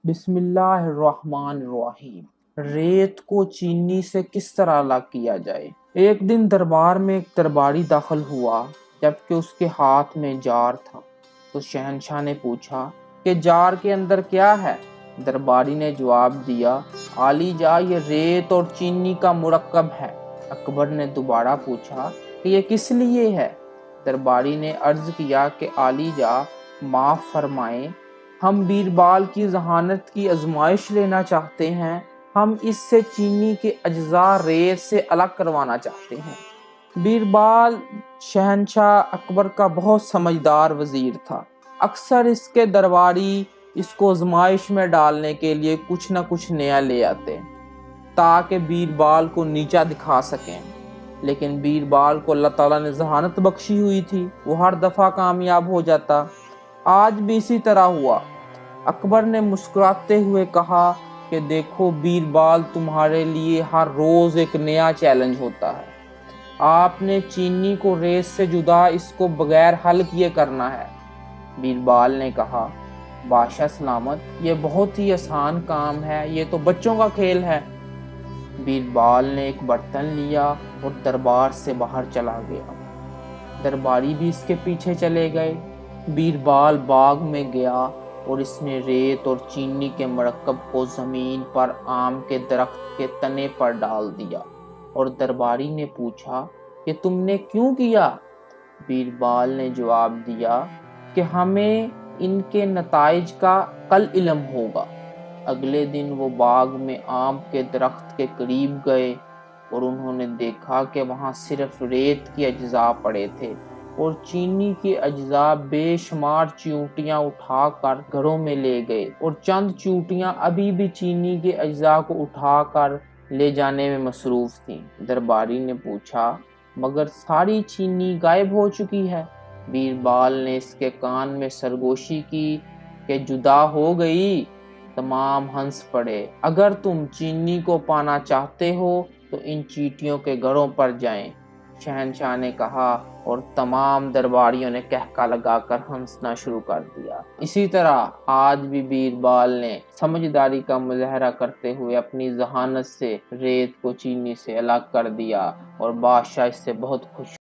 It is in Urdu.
بسم اللہ الرحمن الرحیم۔ ریت کو چینی سے کس طرح الگ کیا جائے۔ ایک دن دربار میں ایک درباری داخل ہوا، جبکہ اس کے ہاتھ میں جار تھا۔ تو شہنشاہ نے پوچھا کہ جار کے اندر کیا ہے؟ درباری نے جواب دیا، عالی جاں یہ ریت اور چینی کا مرکب ہے۔ اکبر نے دوبارہ پوچھا کہ یہ کس لیے ہے؟ درباری نے عرض کیا کہ عالی جاں معاف فرمائیں، ہم بیربال کی ذہانت کی آزمائش لینا چاہتے ہیں۔ ہم اس سے چینی کے اجزاء ریت سے الگ کروانا چاہتے ہیں۔ بیربال شہنشاہ اکبر کا بہت سمجھدار وزیر تھا۔ اکثر اس کے درباری اس کو آزمائش میں ڈالنے کے لیے کچھ نہ کچھ نیا لے آتے تاکہ بیربال کو نیچا دکھا سکیں، لیکن بیربال کو اللہ تعالیٰ نے ذہانت بخشی ہوئی تھی، وہ ہر دفعہ کامیاب ہو جاتا۔ آج بھی اسی طرح ہوا۔ اکبر نے مسکراتے ہوئے کہا کہ دیکھو بیربال، تمہارے لیے ہر روز ایک نیا چیلنج ہوتا ہے۔ آپ نے چینی کو ریت سے جدا اس کو بغیر حل کیے کرنا ہے۔ بیربال نے کہا، بادشاہ سلامت، یہ بہت ہی آسان کام ہے، یہ تو بچوں کا کھیل ہے۔ بیربال نے ایک برتن لیا اور دربار سے باہر چلا گیا۔ درباری بھی اس کے پیچھے چلے گئے۔ بیربال باغ میں گیا اور اس نے ریت اور چینی کے مرکب کو زمین پر آم کے درخت کے تنے پر ڈال دیا، اور درباری نے پوچھا کہ تم نے کیوں کیا؟ بیربال نے جواب دیا کہ ہمیں ان کے نتائج کا کل علم ہوگا۔ اگلے دن وہ باغ میں آم کے درخت کے قریب گئے اور انہوں نے دیکھا کہ وہاں صرف ریت کے اجزاء پڑے تھے اور چینی کے اجزاء بے شمار چیونٹیاں اٹھا کر گھروں میں لے گئے، اور چند چیونٹیاں ابھی بھی چینی کے اجزاء کو اٹھا کر لے جانے میں مصروف تھیں۔ درباری نے پوچھا، مگر ساری چینی غائب ہو چکی ہے۔ بیربال نے اس کے کان میں سرگوشی کی کہ جدا ہو گئی۔ تمام ہنس پڑے۔ اگر تم چینی کو پانا چاہتے ہو تو ان چیونٹیوں کے گھروں پر جائیں، شہنشاہ نے کہا، اور تمام درباریوں نے کہکا لگا کر ہنسنا شروع کر دیا۔ اسی طرح آج بھی بیربال نے سمجھداری کا مظاہرہ کرتے ہوئے اپنی ذہانت سے ریت کو چینی سے الگ کر دیا، اور بادشاہ اس سے بہت خوش